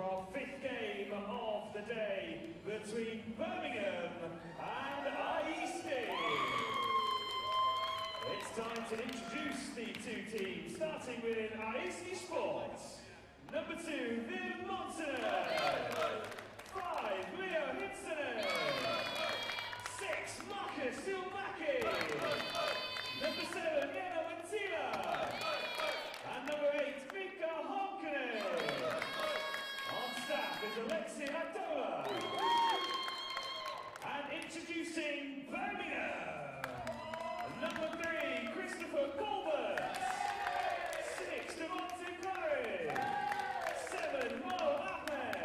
for our fifth game of the day between Birmingham and Aisti. It's time to introduce the two teams, starting with Aisti Sports. Number 2, Vilmontanen. 5, Leo Hitsonen. 6, Marcus Silmaki. Number 7, Jena Mantila. And number 8, Mika Honkanen. On staff is Alexi Adola. And introducing Birmingham. Number 3, Christopher Colbert. 6, Devontae Curry. 7, Mo Ahmed.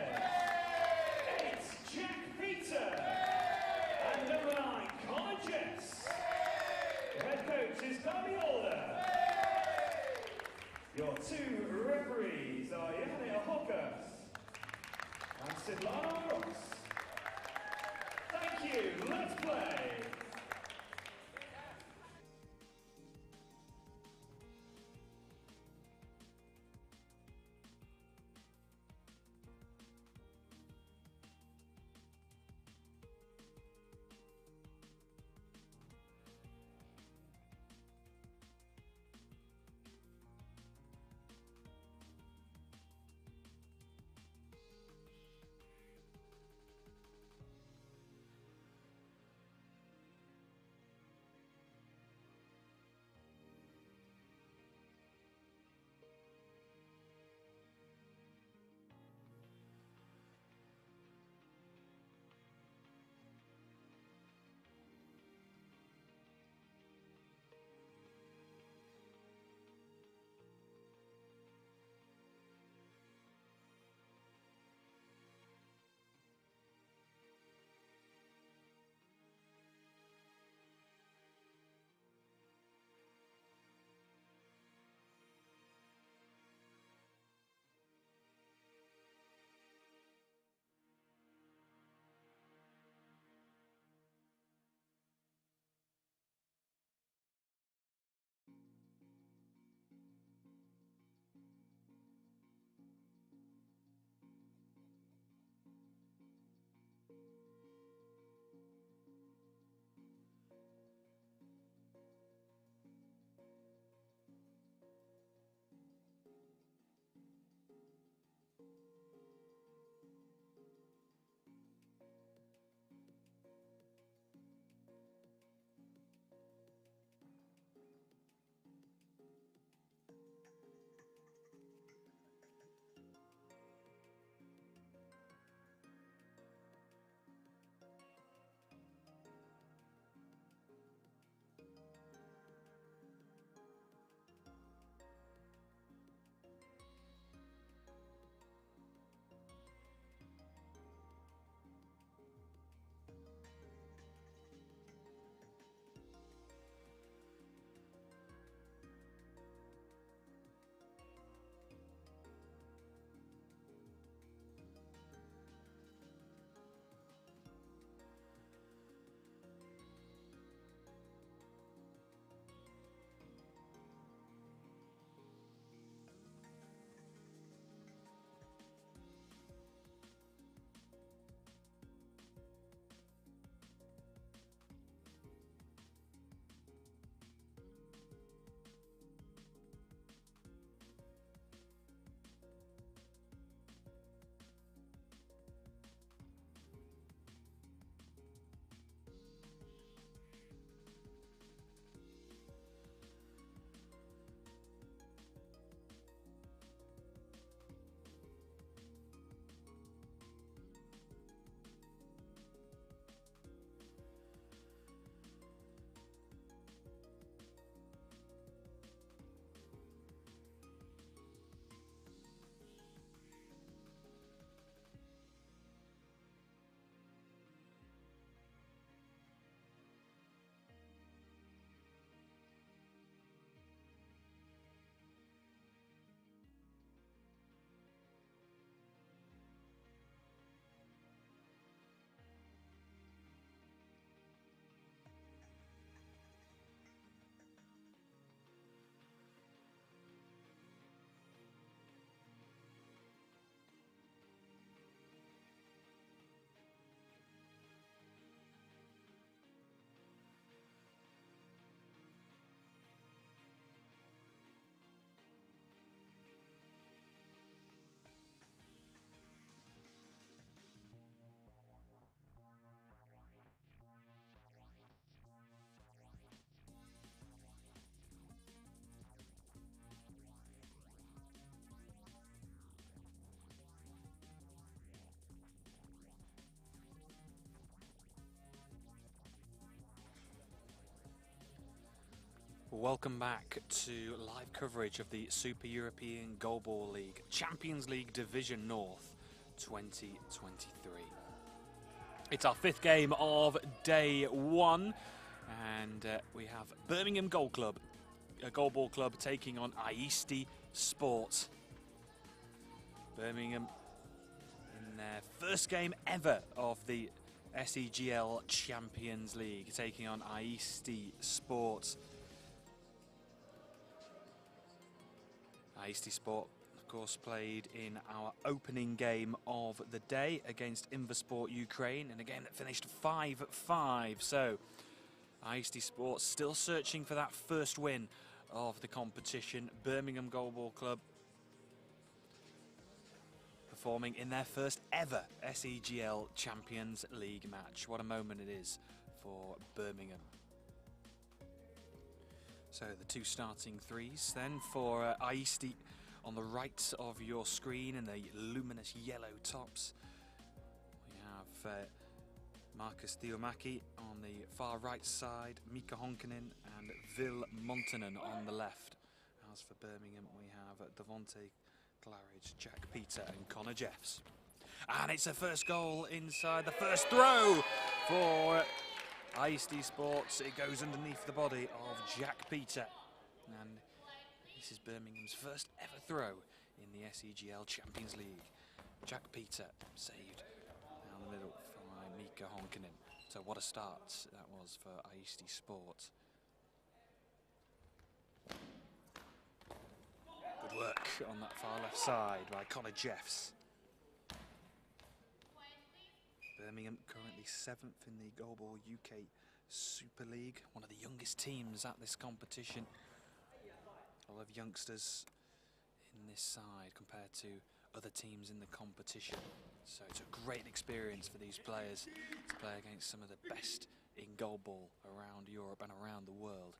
8, Jack Peter. And number 9, Colin Jess. The head coach is Tommy Holder. Your 2 referees are Yanni Hokas and Sidlana Ross. Thank you, let's play! Welcome back to live coverage of the Super European Goalball League Champions League Division North 2023. It's our fifth game of day one, and we have Birmingham Goalball Club taking on Aisti Sport. Birmingham in their first game ever of the SEGL Champions League, taking on Aisti Sport. Aisti Sport, of course, played in our opening game of the day against Invasport Ukraine, in a game that finished 5-5. So, Aisti Sport still searching for that first win of the competition. Birmingham Goalball Club performing in their first ever SEGL Champions League match. What a moment it is for Birmingham. So the two starting threes then for Aisti on the right of your screen in the luminous yellow tops. We have Markus Theomaki on the far right side, Mika Honkanen and Vil Montanen on the left. As for Birmingham, we have Devonte Claridge, Jack Peter and Connor Jeffs. And it's a first goal inside the first throw for Aisti Sports. It goes underneath the body of Jack Peter, and this is Birmingham's first ever throw in the SEGL Champions League. Jack Peter saved down the middle by Mika Honkanen. So what a start that was for Aisti Sport. Good work on that far left side by Connor Jeffs. Birmingham currently 7th in the Goalball UK Super League, one of the youngest teams at this competition. A lot of youngsters in this side compared to other teams in the competition. So it's a great experience for these players to play against some of the best in goalball around Europe and around the world.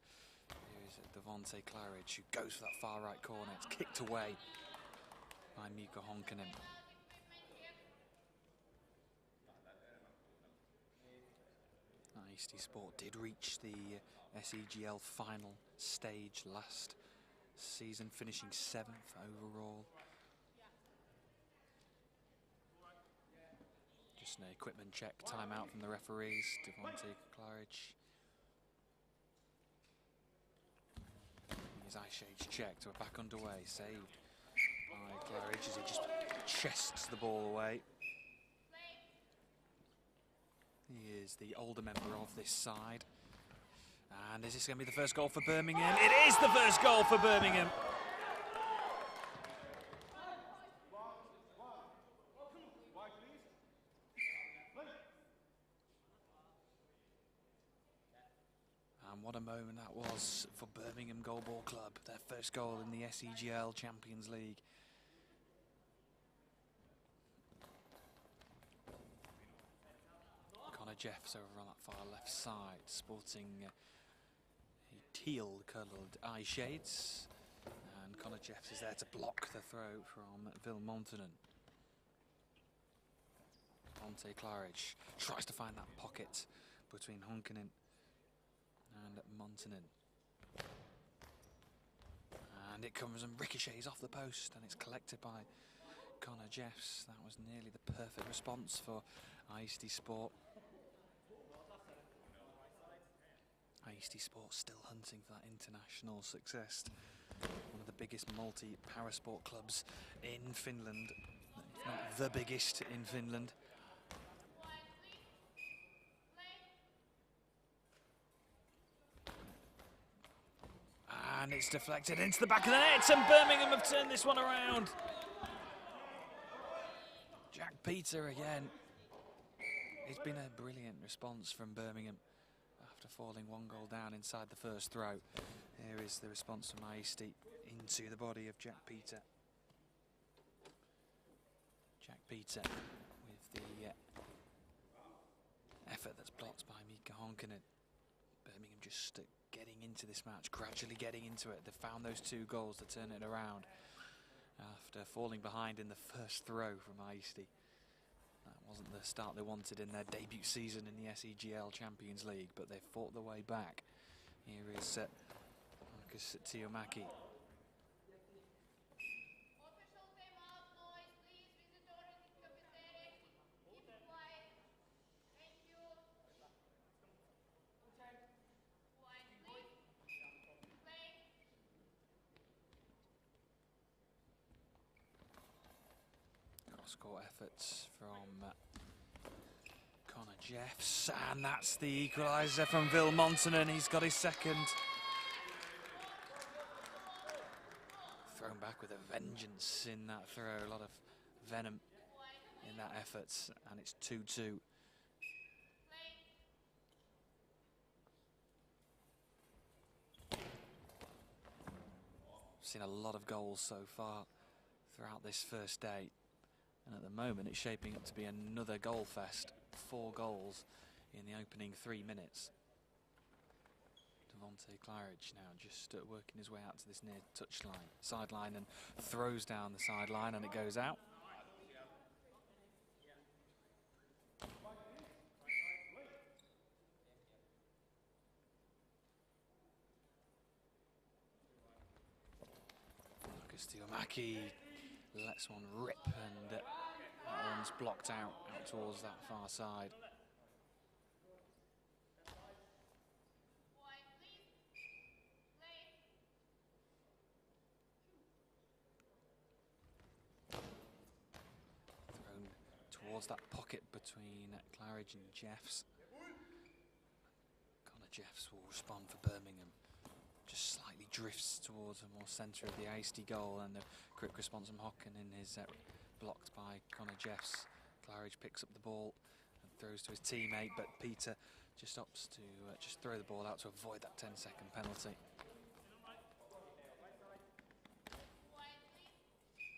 Here's Devonte Claridge, who goes for that far right corner. It's kicked away by Mika Honkanen. Aisti Sport did reach the SEGL final stage last season, finishing 7th overall. Just an equipment check, timeout from the referees. Devonte Claridge. His eye shades checked, we're back underway. Saved by Claridge as he just chests the ball away. He is the older member of this side. And is this going to be the first goal for Birmingham? It is the first goal for Birmingham. And what a moment that was for Birmingham Goalball Club. Their first goal in the SEGL Champions League. Jeffs over on that far left side, sporting teal-coloured eye shades, and Connor Jeffs is there to block the throw from Vil Montanen. Devonte Claridge tries to find that pocket between Honkanen and Montanen, and it comes and ricochets off the post, and it's collected by Connor Jeffs. That was nearly the perfect response for Aisti Sport. Aisti Sport still hunting for that international success. One of the biggest multi-parasport clubs in Finland, if not the biggest in Finland. And it's deflected into the back of the net, and Birmingham have turned this one around. Jack Peter again. It's been a brilliant response from Birmingham. After falling one goal down inside the first throw, here is the response from Aisti into the body of Jack Peter. Jack Peter with the effort that's blocked by Mika Honkanen. Birmingham just getting into this match, gradually getting into it. They've found those two goals to turn it around after falling behind in the first throw from Aisti. That wasn't the start they wanted in their debut season in the SEGL Champions League, but they've fought their way back. Here is Marcus Tiomaki. Cross-court efforts from Connor Jeffs, and that's the equaliser from Vil Montanen. He's got his second. Thrown back with a vengeance in that throw, a lot of venom in that effort, and it's 2-2. Seen a lot of goals so far throughout this first day, and at the moment it's shaping up to be another goal fest. 4 goals in the opening 3 minutes. Devonte Claridge now just working his way out to this near touchline, sideline, and throws down the sideline, and it goes out. Marcus Tiomaki lets one rip, and that one's blocked out towards that far side. Towards that pocket between Claridge and Jeffs. Connor Jeffs will respond for Birmingham. Just slightly drifts towards the more centre of the Aisti goal, and a quick response from Hockeninen is blocked by Connor Jeffs. Claridge picks up the ball and throws to his teammate, but Peter just opts to just throw the ball out to avoid that 10-second penalty.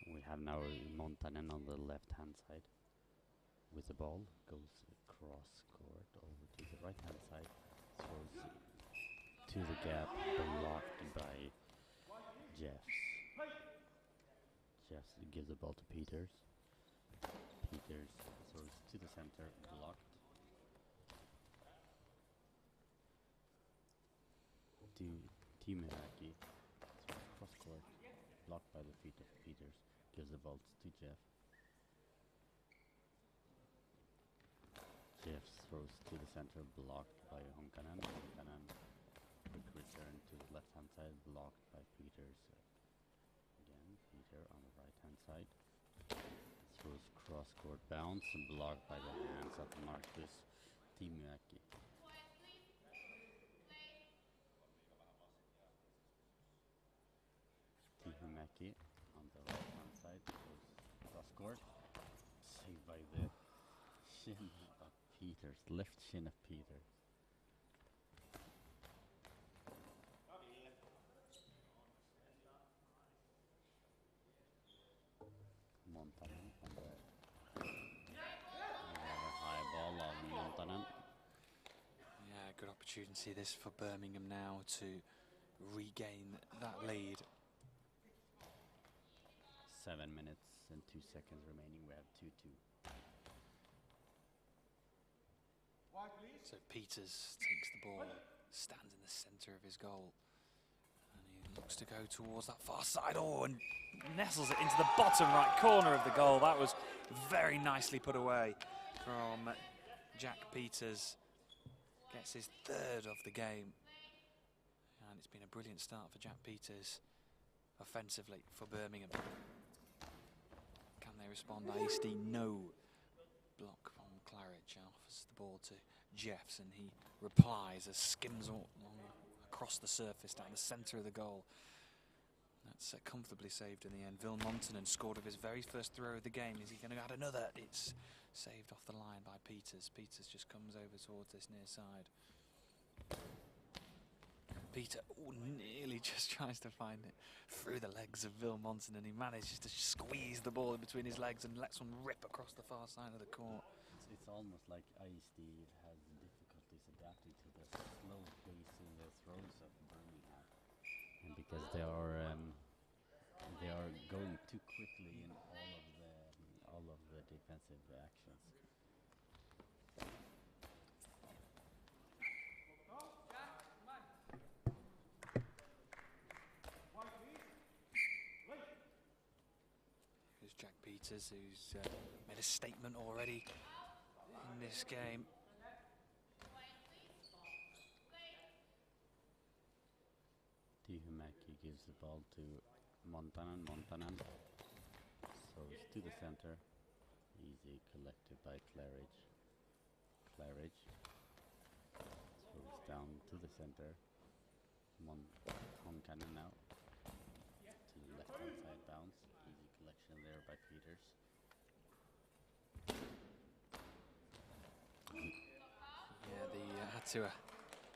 We have now Montanen on the left-hand side with the ball, goes across court over to the right-hand side, throws to the gap, blocked by Jeffs. Jeffs gives the ball to Peters. Peters throws to the center, blocked. To Tiomaki, cross court, blocked by the feet of Peters, gives the ball to Jeff. Jeffs throws to the center, blocked by Honkanen. Honkanen, quick return to the left-hand side, blocked by Peters. Again, Peter on the right-hand side. Throws cross-court bounce, blocked by the hands of Marcus Tiomaki. Tiomaki on the right-hand side, goes cross-court. Saved by the shin of Peters, left shin of Peters. Montanen on the high ball of Montanen. Yeah, good opportunity this for Birmingham now to regain that lead. 7 minutes and 2 seconds remaining. We have 2-2. So Peters takes the ball, stands in the centre of his goal, and he looks to go towards that far side. Oh, and nestles it into the bottom right corner of the goal. That was very nicely put away from Jack Peters. Gets his 3rd of the game. And it's been a brilliant start for Jack Peters offensively for Birmingham. Can they respond? Aisti, no block from Claridge. Offers the ball to Jeffs, and he replies as skims across the surface down the centre of the goal. That's comfortably saved in the end. Vil Montanen scored of his very first throw of the game. Is he going to add another? It's saved off the line by Peters. Peters just comes over towards this near side. Peter nearly just tries to find it through the legs of Vil Montanen. He manages to squeeze the ball in between his legs and lets one rip across the far side of the court. It's almost like Aisti has difficulties adapting to the slow pace in the throws of Birmingham, and because they are going too quickly in all of the defensive actions. Peters, who's made a statement already in this game. Tihumäki gives the ball to Montanen. Montanen throws to the center. Easy collected by Claridge. Claridge throws down to the center. Honkanen now to the left-hand side bounce. Easy collection there by Peters. Yeah, they had to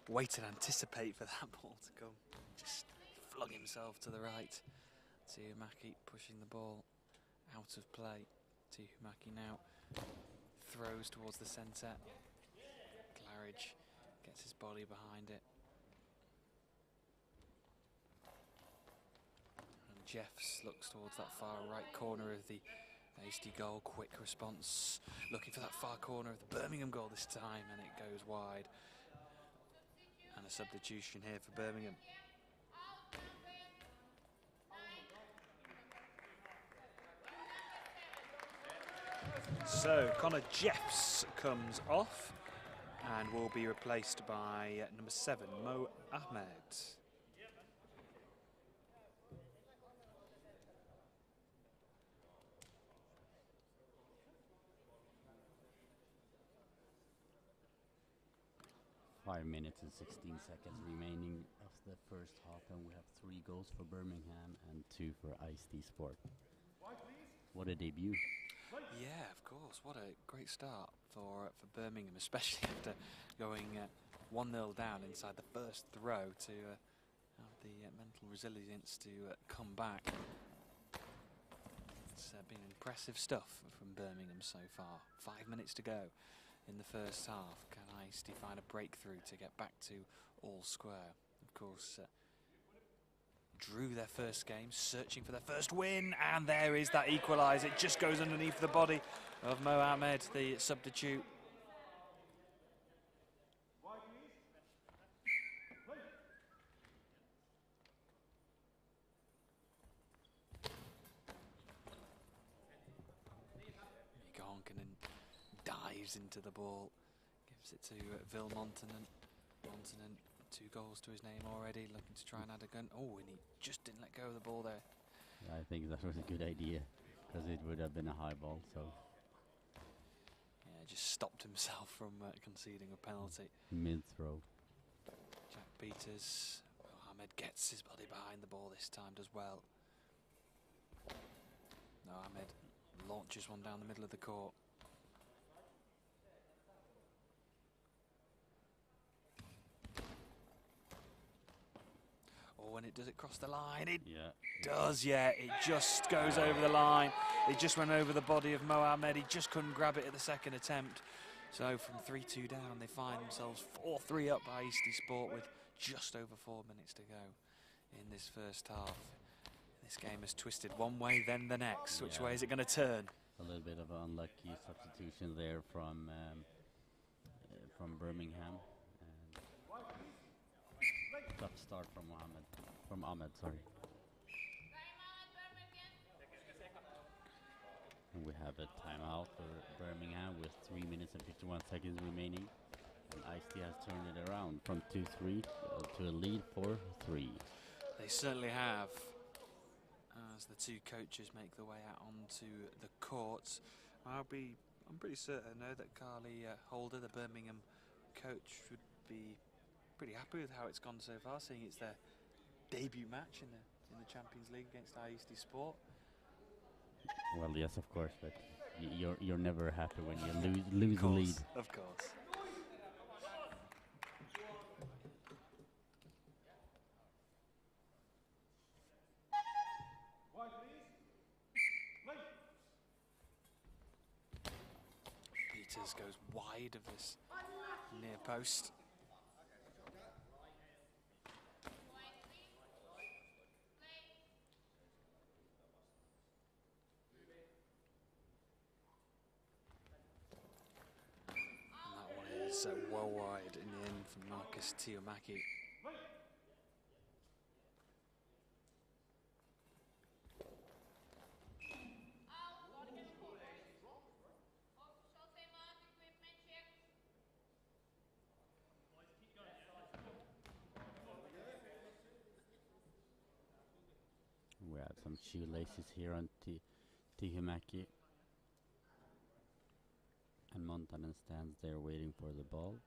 wait and anticipate for that ball to come. Just flung himself to the right. Tihumäki pushing the ball out of play. Tihumäki now throws towards the centre. Claridge gets his body behind it. And Jeffs looks towards that far right corner of the Aisti goal. Quick response, looking for that far corner of the Birmingham goal this time, and it goes wide. And a substitution here for Birmingham. So Connor Jeffs comes off and will be replaced by number 7, Mo Ahmed. Five minutes and 16 seconds remaining of the first half, and we have 3 goals for Birmingham and 2 for Aisti Sport. What a debut! Yeah, of course. What a great start for Birmingham, especially after going 1-0 down inside the first throw to have the mental resilience to come back. It's been impressive stuff from Birmingham so far. 5 minutes to go in the first half. Can Aisti find a breakthrough to get back to all square? Of course, drew their first game, searching for their first win, and there is that equaliser. It just goes underneath the body of Mo Ahmed, the substitute. Honkanen dives into the ball, gives it to Vil Montanen. Montanen, 2 goals to his name already, looking to try and add a gun. Oh, and he just didn't let go of the ball there. Yeah, I think that was a good idea, because it would have been a high ball. So yeah, just stopped himself from conceding a penalty. Mid-throw. Jack Peters, Ahmed gets his body behind the ball this time, does well. No, Ahmed launches one down the middle of the court. Oh, and does it cross the line? It does, yeah. It just goes over the line. It just went over the body of Mo Ahmed. He just couldn't grab it at the second attempt. So from 3-2 down, they find themselves 4-3 up by Aisti Sport with just over 4 minutes to go in this first half. This game has twisted one way, then the next. Which way is it going to turn? A little bit of an unlucky substitution there from Birmingham. Tough start from Ahmed, sorry. And we have a timeout for Birmingham with 3 minutes and 51 seconds remaining. And Aisti has turned it around from 2-3 to a lead 4-3. They certainly have, as the 2 coaches make their way out onto the courts. I'm pretty certain now that Carly Holder, the Birmingham coach, would be pretty happy with how it's gone so far, seeing it's their debut match in the Champions League against Aisti Sport. Well, yes, of course, but you're never happy when you lose the lead. Of course. Peters goes wide of this near post. Well wide in the end for Marcus Tihumäki. some shoelaces here on Tihimäki. And Montanen stands there waiting for the ball.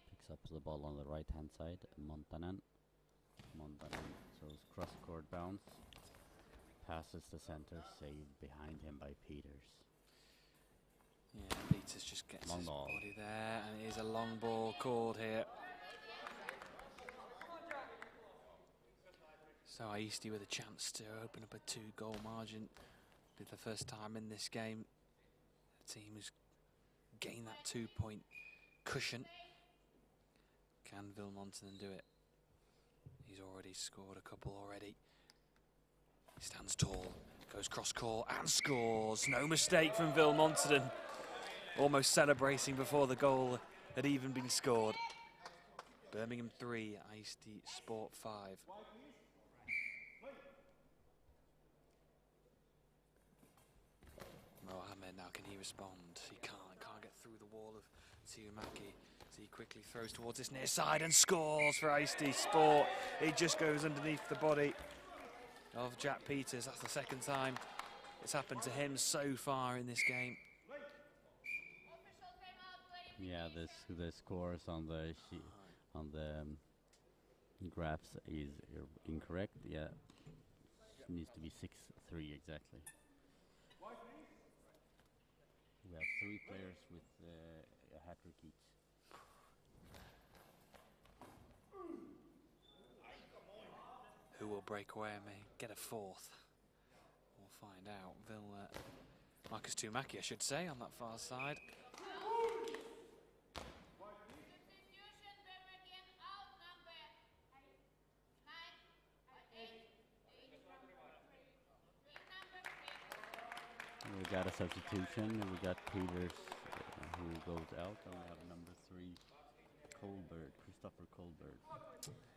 Picks up the ball on the right hand side. Montanen throws cross court bounce. Passes the center, saved behind him by Peters. Yeah, Peters just gets his body there, and it is a long ball called here. So Aisti with a chance to open up a 2-goal margin. Be the first time in this game the team has gained that 2-point cushion. Can Vilmontanen do it? He's already scored a couple already. He stands tall, goes cross court and scores. No mistake from Vilmontanen. Almost celebrating before the goal had even been scored. Birmingham 3, Aisti Sport 5. Mohamed now, can he respond? He can't get through the wall of Tihimäki. He quickly throws towards this near side and scores for Aisti Sport. It just goes underneath the body of Jack Peters. That's the second time it's happened to him so far in this game. Yeah, the scores on the graphs is incorrect. Yeah, it needs to be 6-3 exactly. We have 3 players with a hat-trick each. Who will break away and may get a 4th? We'll find out. Marcus Tihimäki, I should say, on that far side. We got a substitution, and we got Peters who goes out, and we have number 3, Christopher Colbert.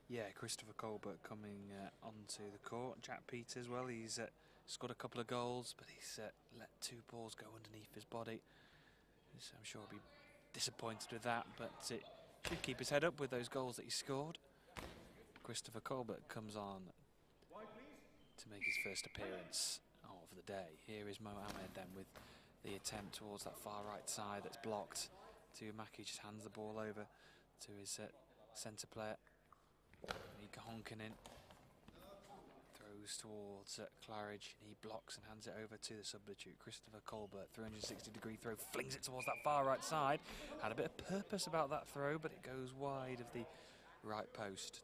Yeah, Christopher Colbert coming onto the court. Jack Peters, well, he's scored a couple of goals, but he's let 2 balls go underneath his body. So I'm sure he'll be disappointed with that, but it should keep his head up with those goals that he scored. Christopher Colbert comes on to make his first appearance of the day. Here is Mohamed then with the attempt towards that far right side that's blocked. Tihimäki just hands the ball over to his centre player. Mika Honkanen throws towards Claridge. He blocks and hands it over to the substitute, Christopher Colbert. 360-degree throw, flings it towards that far right side. Had a bit of purpose about that throw, but it goes wide of the right post.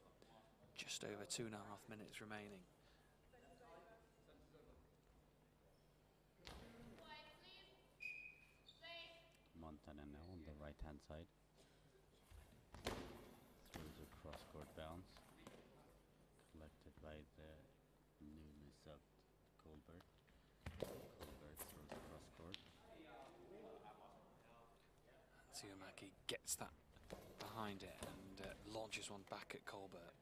Just over 2.5 minutes remaining. Montanen now on the right hand side. Throws a cross court bounce. Collected by the newly subbed Colbert. Colbert throws cross court. Tihimäki gets that behind it and launches one back at Colbert.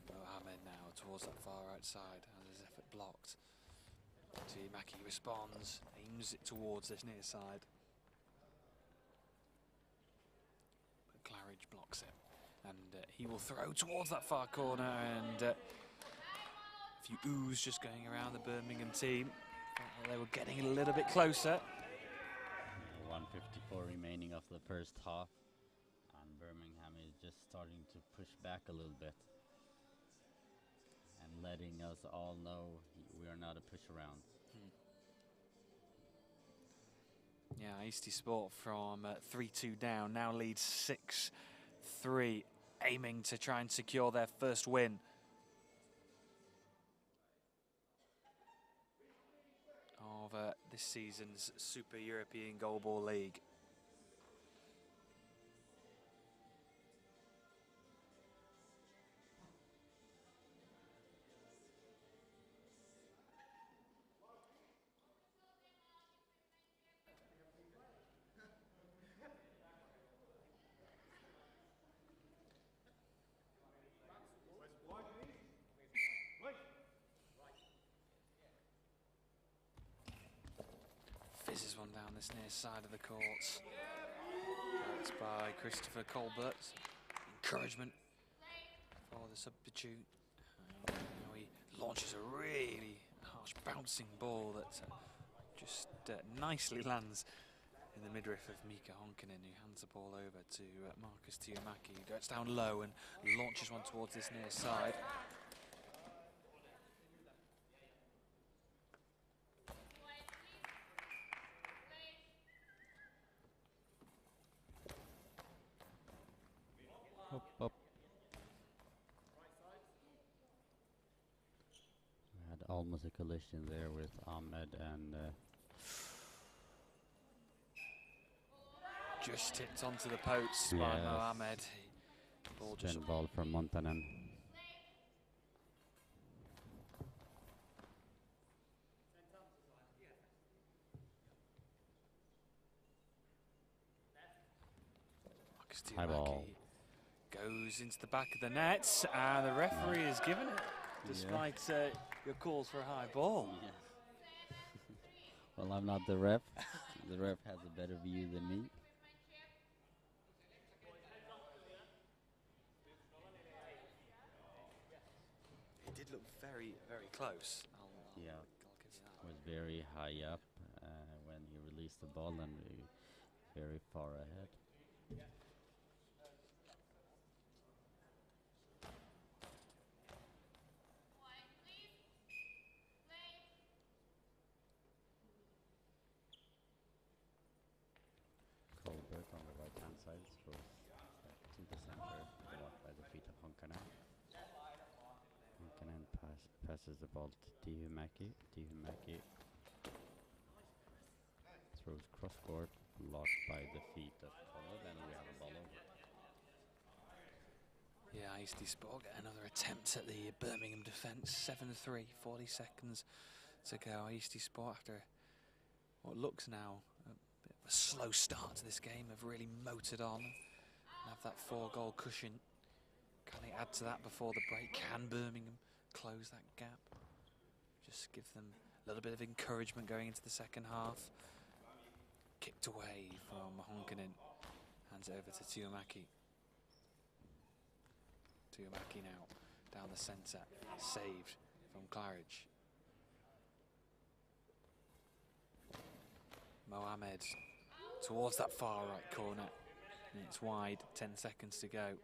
Mohamed now towards that far right side, has his effort blocked. Tihimäki responds, aims it towards this near side. But Claridge blocks it. And he will throw towards that far corner, and a few oohs just going around the Birmingham team. They were getting a little bit closer. 1:54 remaining of the first half, and Birmingham is just starting to push back a little bit and letting us all know we are not a push around. Yeah, Aisti Sport from 3-2 down now leads 6-3, aiming to try and secure their first win of this season's Super European Goalball League. Fizzes one down this near side of the court. That's by Christopher Colbert. Encouragement for the substitute. And now he launches a really harsh bouncing ball that just nicely lands in the midriff of Mika Honkanen, who hands the ball over to Marcus Tiomaki, who gets down low and launches one towards this near side. Up. We had almost a collision there with Ahmed and Just tipped onto the posts by Yes. Mohamed. Ball just spin ball from Montanen. Marcus High ball. Tiomaki goes into the back of the net, and the referee has given it, despite your calls for a high ball. Yeah. Well, I'm not the ref. The ref has a better view than me. It did look very, very close. Yeah, I'll give you that. was very high up when he released the ball and very far ahead. Colbert on the right hand side throws to the center, blocked by the feet of Honkanen. Honkanen passes the ball to Tiomaki. Tiomaki throws cross court, blocked by the feet of Colbert, and we have a ball over. Yeah, Aisti Sport get another attempt at the Birmingham defence. 7-3, 40 seconds to go. Aisti Sport, after what looks now a bit of a slow start to this game, have really motored on and have that 4-goal cushion. Can they add to that before the break? Can Birmingham close that gap? Just give them a little bit of encouragement going into the second half. Kicked away from Honkanen. Hands it over to Tiomaki. Tiomaki now down the centre, saved from Claridge. Mohamed towards that far right corner, and it's wide, 10 seconds to go.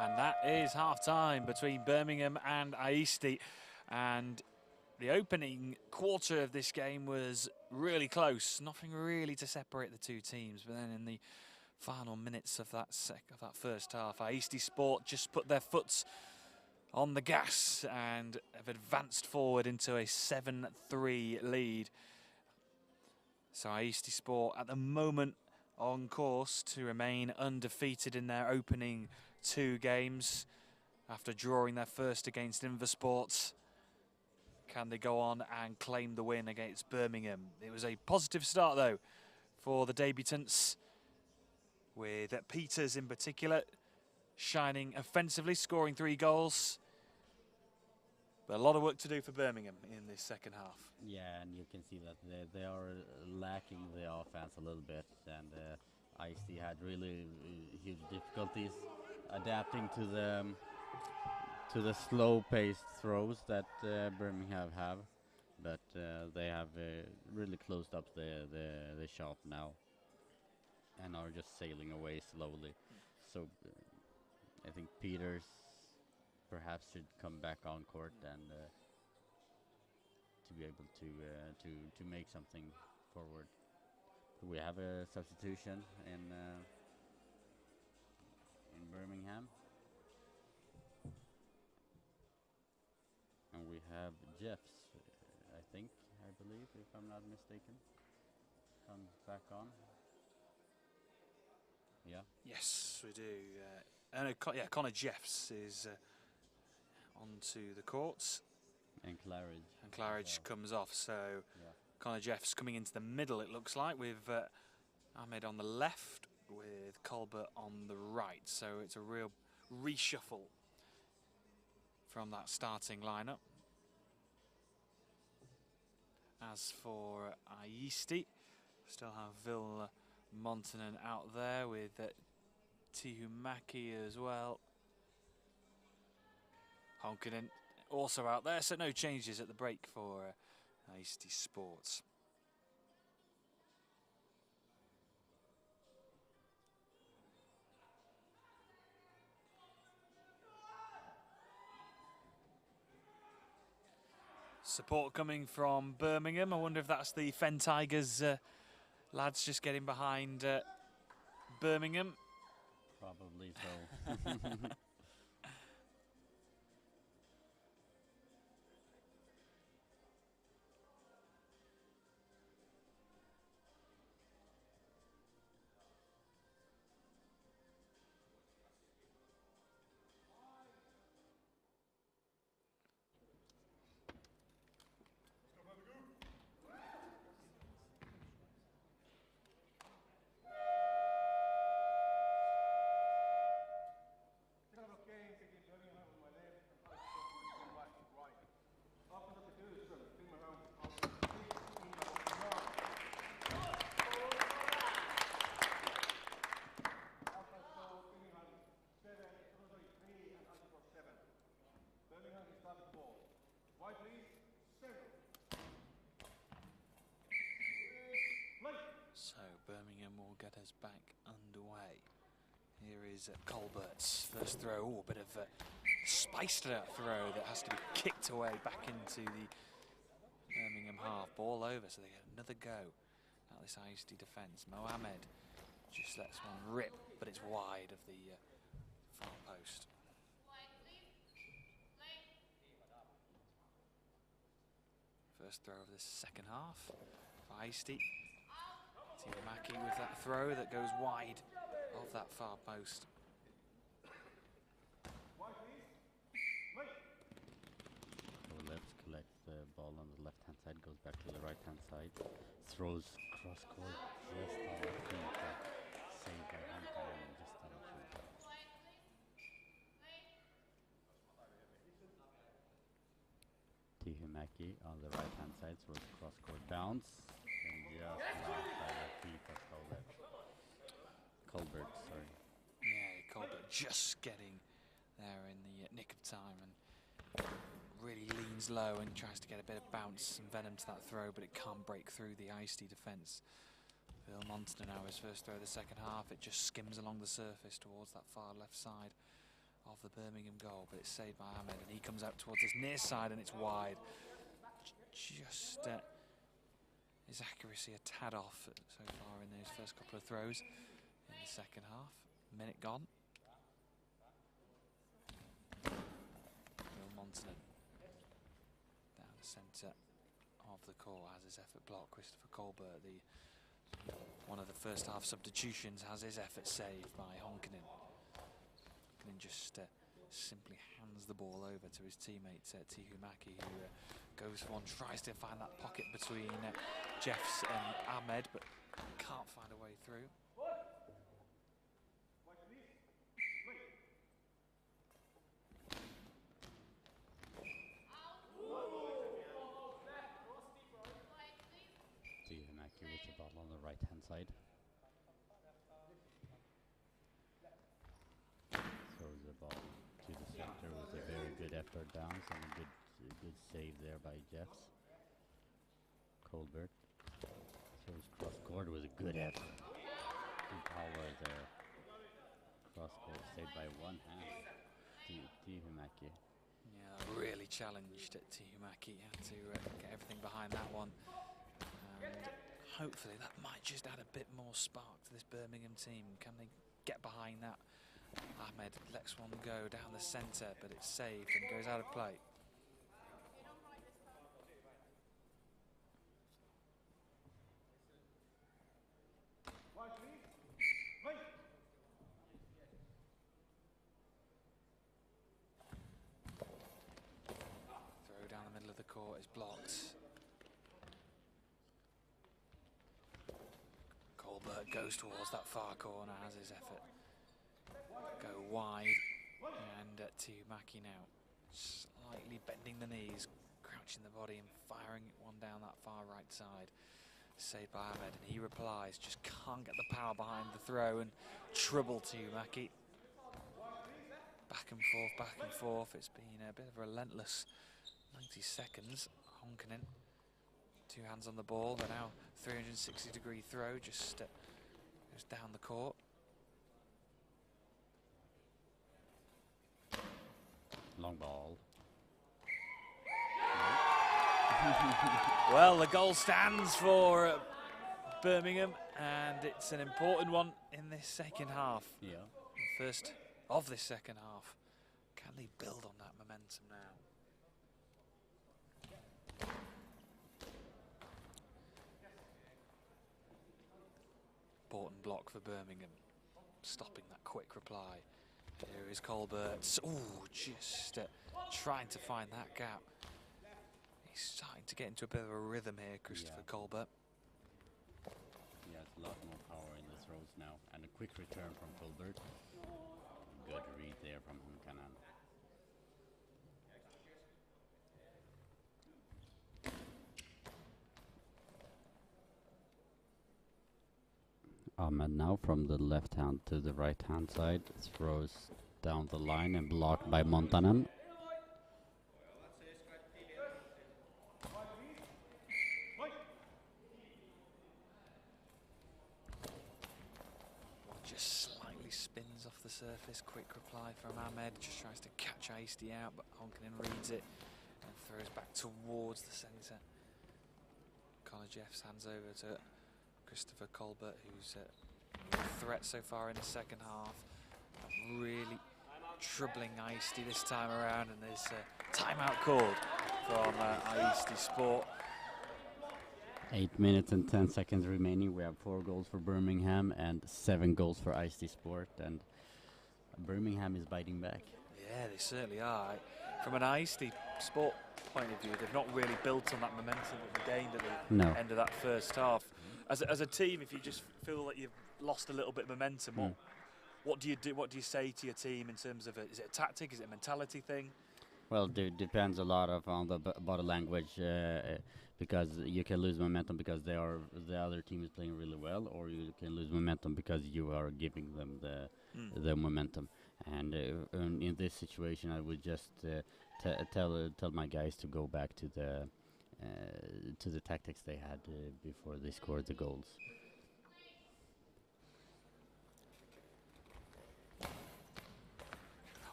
And that is half-time between Birmingham and Aisti. And the opening quarter of this game was really close. Nothing really to separate the two teams. But then in the final minutes of that first half, Aisti Sport just put their foot on the gas and have advanced forward into a 7-3 lead. So Aisti Sport at the moment on course to remain undefeated in their opening 2 games after drawing their first against Inversports. Can they go on and claim the win against Birmingham? It was a positive start though for the debutants, with Peters in particular shining offensively, scoring 3 goals. But a lot of work to do for Birmingham in this second half. Yeah, and you can see that they are lacking the offense a little bit, and Aisti had really huge difficulties adapting to the slow-paced throws that Birmingham have, but they have really closed up the shop now and are just sailing away slowly. So I think Peters perhaps should come back on court and to be able to make something forward. We have a substitution in Birmingham, and we have Jeffs, I believe, if I'm not mistaken, come back on. Yeah. Yes, we do. Yeah, Connor Jeffs is onto the courts. And Claridge. And Claridge comes off, so yeah. Connor Jeffs coming into the middle, it looks like, with Ahmed on the left. with Colbert on the right. So it's a real reshuffle from that starting lineup. As for Aisti, still have Vil Montanen out there with Tihumaki as well. Honkanen also out there, so no changes at the break for Aisti Sports. Support coming from Birmingham. I wonder if that's the Fen Tigers lads just getting behind Birmingham. Probably so. So Birmingham will get us back underway. Here is Colbert's first throw. Oh, a bit of spice to that throw that has to be kicked away back into the Birmingham half. Ball over, so they get another go at this Aisti defence. Mohamed just lets one rip, but it's wide of the far post. First throw of this second half for Aisti. Tihumaki with that throw that goes wide of that far post. Left collects the ball on the left hand side, goes back to the right hand side, throws cross court just on the feet, saved by Honkanen and just on the feet. Tihumaki on the right hand side throws cross court bounce and just blocked by the feet of Colbert, sorry. Yeah, Colbert just getting there in the nick of time and really leans low and tries to get a bit of bounce and venom to that throw, but it can't break through the Aisti defence. Vil Montanen now, his first throw of the second half, it just skims along the surface towards that far left side of the Birmingham goal, but it's saved by Ahmed, and he comes out towards his near side and it's wide. Just his accuracy a tad off so far in those first couple of throws in the second half. Minute gone. Vil Montanen down the centre of the court has his effort blocked. Christopher Colbert, one of the first half substitutions, has his effort saved by Honkanen. Honkanen just simply hands the ball over to his teammate Tihumaki, who goes for one, tries to find that pocket between Jeffs and Ahmed, but can't find a way through. Tihumaki with the ball on the right hand side. Throws the ball to the center with a very good effort bounce and a good save there by Jeffs. Colbert throws cross court with a good effort. Good power there. Cross court saved by one hand. Tihumaki. Yeah, really challenged at Tihumaki. Had to get everything behind that one. And hopefully that might just add a bit more spark to this Birmingham team. Can they get behind that? Ahmed lets one go down the centre, but it's saved and goes out of play. Throw down the middle of the court is blocked. Colbert Colbert goes towards that far corner, has his effort go wide, and Tiumaki now slightly bending the knees, crouching the body and firing one down that far right side. Saved by Ahmed, and he replies, just can't get the power behind the throw, and trouble Tiumaki. Back and forth. It's been a bit of a relentless 90 seconds. Honkanen, 2 hands on the ball, but now 360-degree throw just goes down the court. Long ball. Well, the goal stands for Birmingham, and it's an important one in this second half. Yeah. First of this second half. Can they build on that momentum now? Important block for Birmingham, stopping that quick reply. Here is Colbert. Oh, just trying to find that gap. He's starting to get into a bit of a rhythm here, Christopher Colbert. He has a lot more power in the throws now, and a quick return from Colbert. Good read there from Honkanen. Ahmed now from the left hand to the right hand side, throws down the line and blocked by Montanen. Just slightly spins off the surface. Quick reply from Ahmed. Just tries to catch Aisti out, but Honkanen reads it and throws back towards the centre. Connor Jeffs hands over to Christopher Colbert, who's a threat so far in the second half. Really troubling Aisti this time around, and there's a timeout called from Aisti Sport. 8 minutes and 10 seconds remaining. We have 4 goals for Birmingham and 7 goals for Aisti Sport, and Birmingham is biting back. Yeah, they certainly are. From an Aisti Sport point of view, they've not really built on that momentum that they gained at the end of that first half. As a team, if you just feel that you've lost a little bit of momentum, what do you do? What do you say to your team in terms of is it a tactic? Is it a mentality thing? Well, it depends a lot on the body language, because you can lose momentum because the other team is playing really well, or you can lose momentum because you are giving them the momentum. And in this situation, I would just tell my guys to go back to the tactics they had before they scored the goals.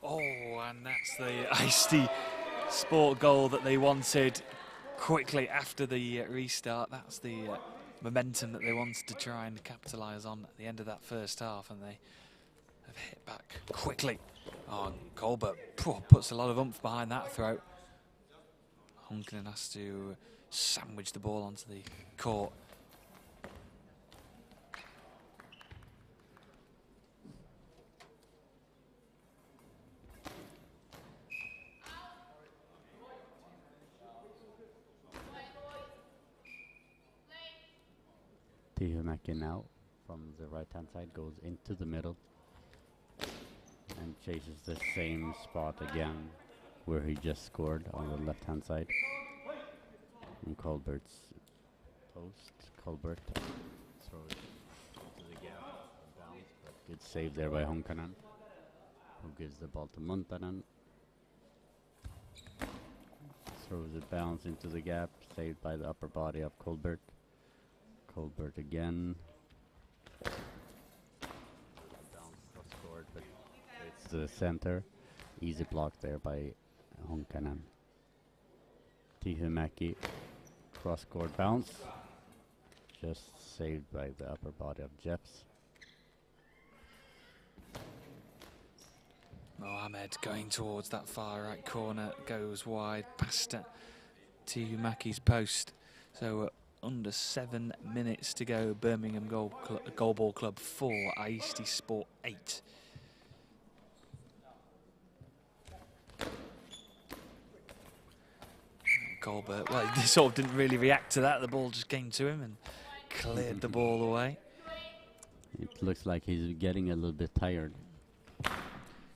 Oh, and that's the Aisti Sport goal that they wanted quickly after the restart. That's the momentum that they wanted to try and capitalise on at the end of that first half, and they have hit back quickly. Oh, and Colbert puts a lot of oomph behind that throw. Honkanen has to sandwich the ball onto the court. Tiumaki now from the right hand side goes into the middle and chases the same spot again where he just scored on the left hand side. And Colbert's post. Colbert throws into the gap, bounce, but good save there by Honkanen, who gives the ball to Montanen. Throws it bounce into the gap, saved by the upper body of Colbert. Colbert again. Bounce cross court, but it's the center. Easy block there by Honkanen. Tiumaki cross court bounce. Just saved by the upper body of Jeffs. Mohamed going towards that far right corner, goes wide past Tiumaki's post. So under 7 minutes to go. Birmingham Goalball Club 4, Aisti Sport 8. Colbert, well, he sort of didn't really react to that. The ball just came to him and cleared the ball away. It looks like he's getting a little bit tired.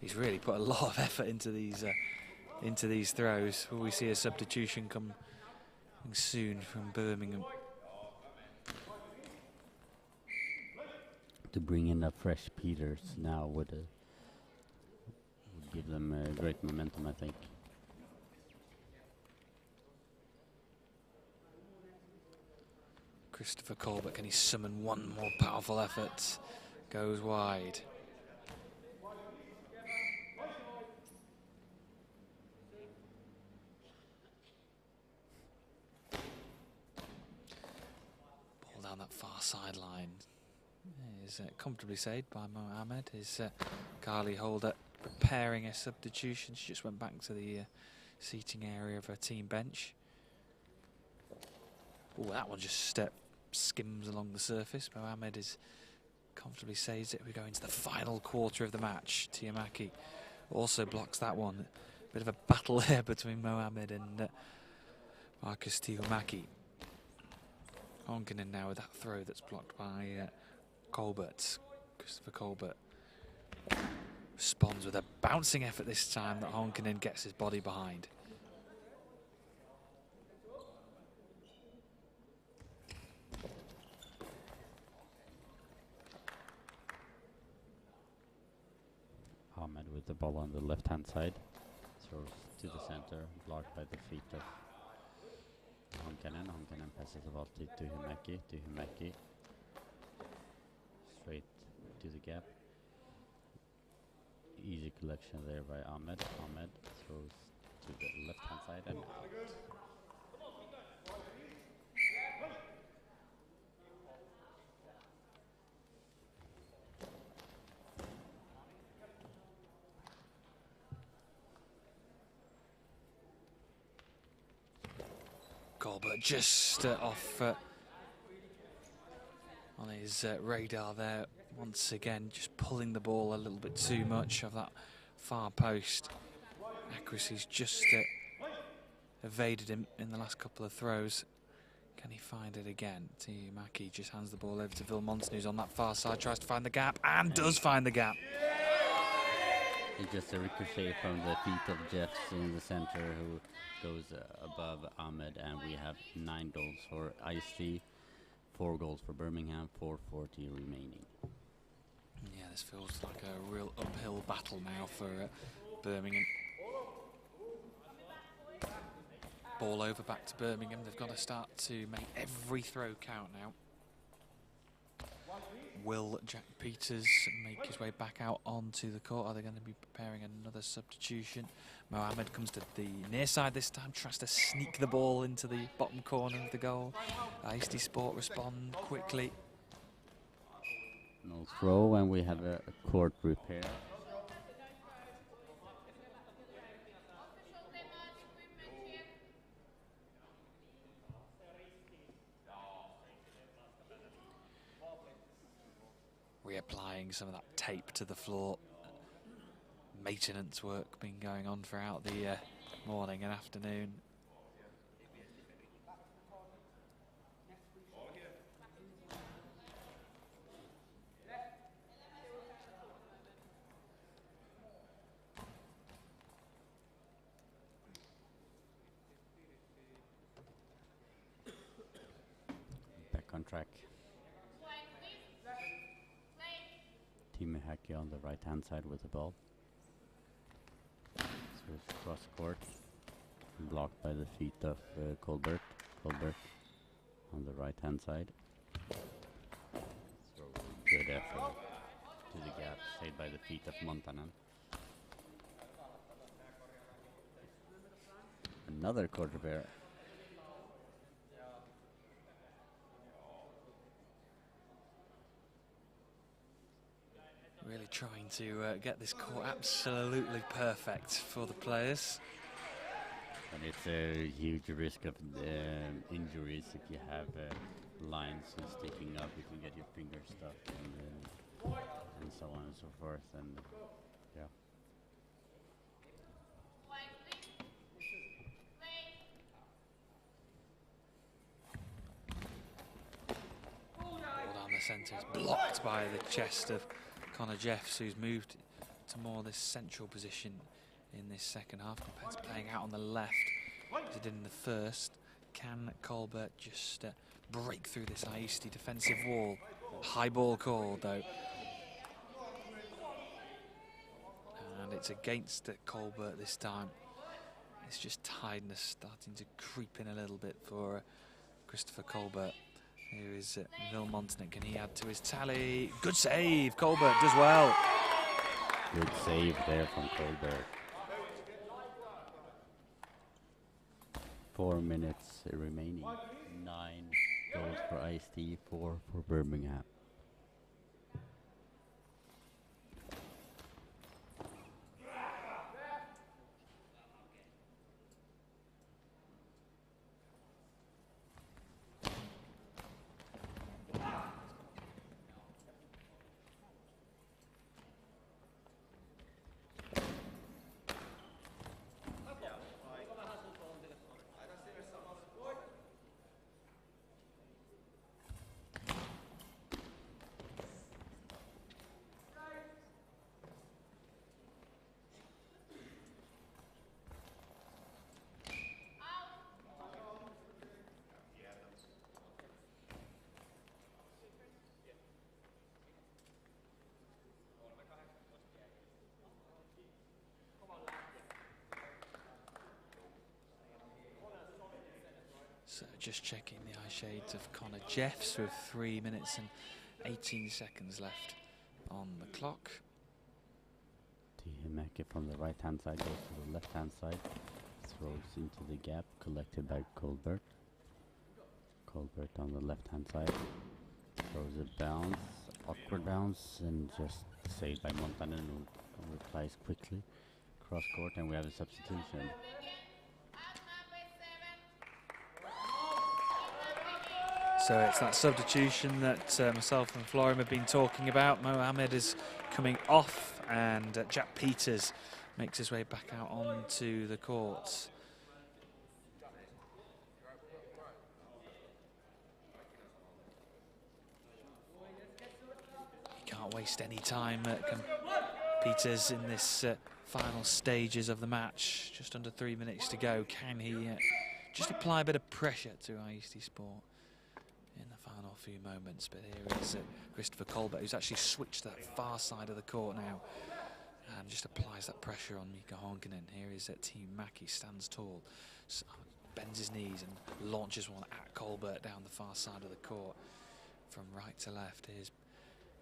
He's really put a lot of effort into these throws. Will we see a substitution come soon from Birmingham? To bring in a fresh Peters now would give them great momentum, I think. Christopher Colbert, can he summon one more powerful effort? Goes wide. Ball down that far sideline is comfortably saved by Mohammed. Is Carly Holder preparing a substitution? She just went back to the seating area of her team bench. Oh, that one just skims along the surface. Mohammed is comfortably saves it. We go into the final quarter of the match. Tiamaki also blocks that one. Bit of a battle here between Mohammed and Marcus Tiamaki. Honkanen now with that throw that's blocked by Colbert. Christopher Colbert responds with a bouncing effort this time that Honkanen gets his body behind. Ahmed with the ball on the left-hand side. Throws to the center, blocked by the feet of Honkanen. Honkanen passes the ball to Himaki. Straight to the gap. Easy collection there by Ahmed. Ahmed throws to the left-hand side and Colbert just off on his radar there once again, just pulling the ball a little bit too much of that far post. Accuracy's just evaded him in the last couple of throws. Can he find it again? Tiamaki just hands the ball over to Vilmonson, who's on that far side, tries to find the gap and does find the gap. it's just a ricochet from the feet of Jeffs in the center, who goes above Ahmed, and we have 9 goals for Aisti, 4 goals for Birmingham, 4:40 remaining. Yeah, this feels like a real uphill battle now for Birmingham. Ball over back to Birmingham. They've got to start to make every throw count now. Will Jack Peters make his way back out onto the court? Are they going to be preparing another substitution? Mohammed comes to the near side this time, tries to sneak the ball into the bottom corner of the goal. Aisti Sport respond quickly. No throw, and we have a court repair. Reapplying some of that tape to the floor. Maintenance work been going on throughout the morning and afternoon. Back on track. Timihaki on the right-hand side with the ball. So it's cross court, blocked by the feet of Colbert. Colbert on the right-hand side. So good effort to the gap, saved by the feet of Montanen. Another court repair. Really trying to get this court absolutely perfect for the players. And it's a huge risk of injuries if you have lines sticking up. You can get your fingers stuck and so on and so forth. And yeah. Ball down the centre is blocked by the chest of Connor Jeffs, who's moved to more this central position in this second half compared to playing out on the left as he did in the first. Can Colbert just break through this Aisti defensive wall? High ball called though. And it's against Colbert this time. It's just tiredness starting to creep in a little bit for Christopher Colbert. Here is Vil Montanen. Can he add to his tally? Good save. Colbert does well. Good save there from Colbert. 4 minutes remaining. 9 goals for Aisti, 4 for Birmingham. So just checking the eye shades of Connor Jeffs with 3 minutes and 18 seconds left on the clock. Tihimäki from the right hand side goes to the left hand side, throws into the gap, collected by Colbert. Colbert on the left hand side, throws it bounce, awkward bounce, and just saved by Montanen, who replies quickly. Cross court, and we have a substitution. So it's that substitution that myself and Florian have been talking about. Mohammed is coming off, and Jack Peters makes his way back out onto the court. He can't waste any time, Peters, in this final stages of the match. Just under 3 minutes to go. Can he just apply a bit of pressure to Aisti Sport in the final few moments? But here is Christopher Colbert, who's actually switched to that far side of the court now and just applies that pressure on Mika Honkanen. Here is Tihimäki, stands tall, bends his knees and launches one at Colbert down the far side of the court from right to left. Here's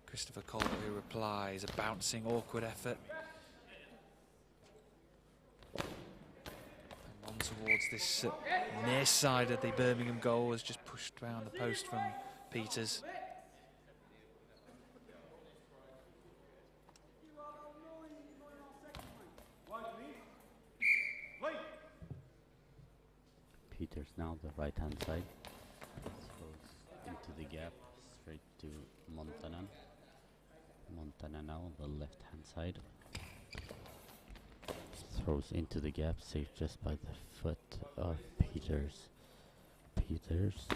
Christopher Colbert, who replies, a bouncing, awkward effort. And on towards this near side of the Birmingham goal was just pushed around the post from Peters. Peters now the right hand side, throws into the gap, straight to Montanen. Montanen now the left hand side, throws into the gap, saved just by the foot of Peters. Peters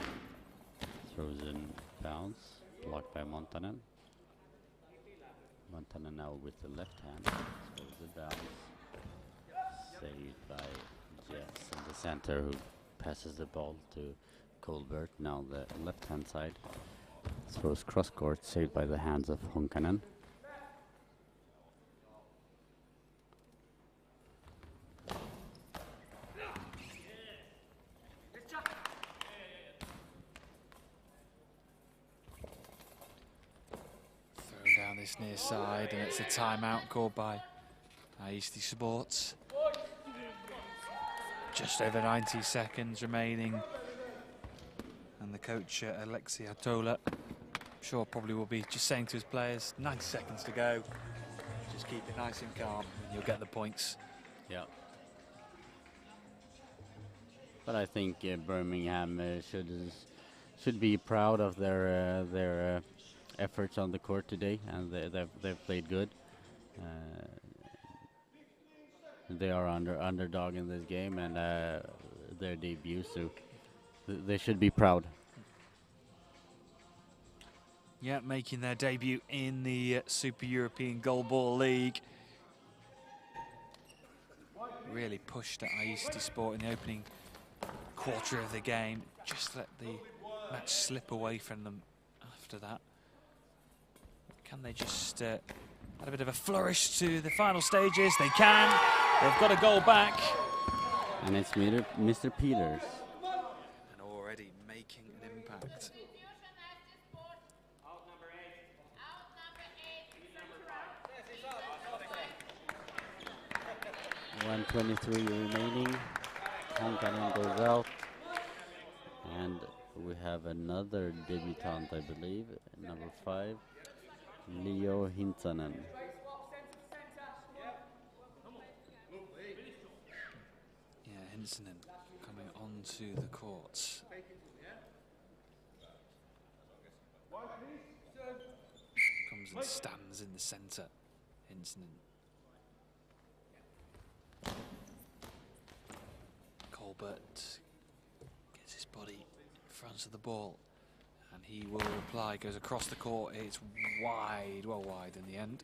throws in bounce, blocked by Montanen. Montanen now with the left hand, throws the bounce, saved by Jeffs in the center, who passes the ball to Colbert, now the left hand side, throws cross court, saved by the hands of Honkanen. Thrown down this near side, and it's a timeout called by Aisti Sports. Just over 90 seconds remaining, and the coach Alexi Atola, I'm sure probably will be just saying to his players, 90 seconds to go, just keep it nice and calm and you'll get the points. Yeah. But I think Birmingham should be proud of their efforts on the court today, and they've played good. They are underdog in this game, and their debut, so they should be proud. Yeah, making their debut in the Super European Goalball League. Really pushed at Aisti Sport in the opening quarter of the game. Just let the match slip away from them after that. Can they just add a bit of a flourish to the final stages? They can. They've got a goal back. And it's Mr. Peters. And already making an impact. 1:23 remaining. Honkanen goes out. And we have another debutant, I believe, number 5, Leo Hintsanen. Yeah, Hintsanen coming onto the court. Comes and stands in the centre, Hintsanen. Colbert gets his body in front of the ball and he will reply, goes across the court. It's wide, well wide in the end.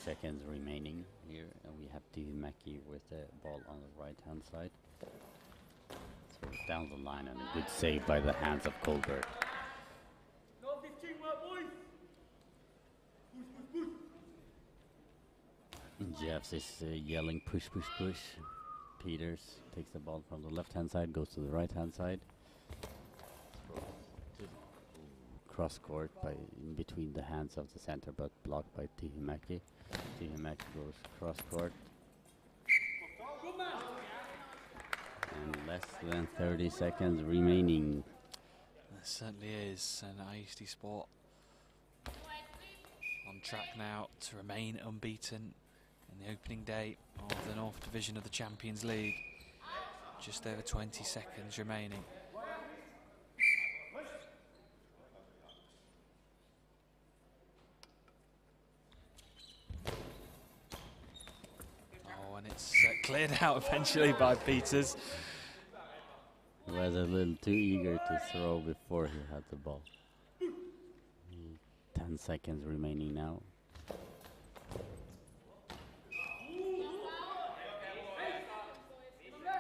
Seconds remaining here, and we have Tihimäki with the ball on the right hand side. So down the line, and a good save by the hands of Colbert. Jeffs is yelling push, push, push. Peters takes the ball from the left hand side, goes to the right hand side. Cross court in between the hands of the center, but blocked by Tihimäki. Tihimäki goes cross court. And less than 30 seconds remaining. There certainly is, and Aisti Sport on track now to remain unbeaten in the opening day of the North Division of the Champions League. Just over 20 seconds remaining. It's cleared out eventually by Peters. He was a little too eager to throw before he had the ball. 10 seconds remaining now.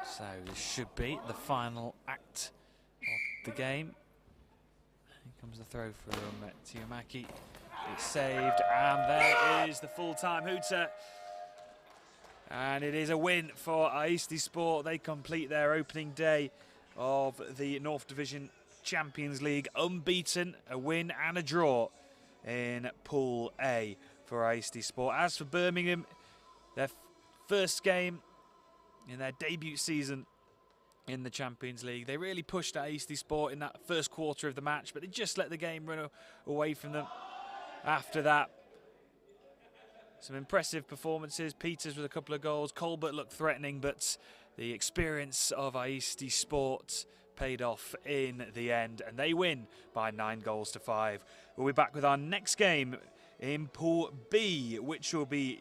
So this should be the final act of the game. Here comes the throw from Tihimäki. It's saved, and there is the full-time hooter. And it is a win for Aisti Sport. They complete their opening day of the North Division Champions League unbeaten, a win and a draw in Pool A for Aisti Sport. As for Birmingham, their first game in their debut season in the Champions League, they really pushed at Aisti Sport in that first quarter of the match, but they just let the game run away from them after that. Some impressive performances. Peters with a couple of goals. Colbert looked threatening, but the experience of Aisti Sport paid off in the end, and they win by 9-5. We'll be back with our next game in Pool B, which will be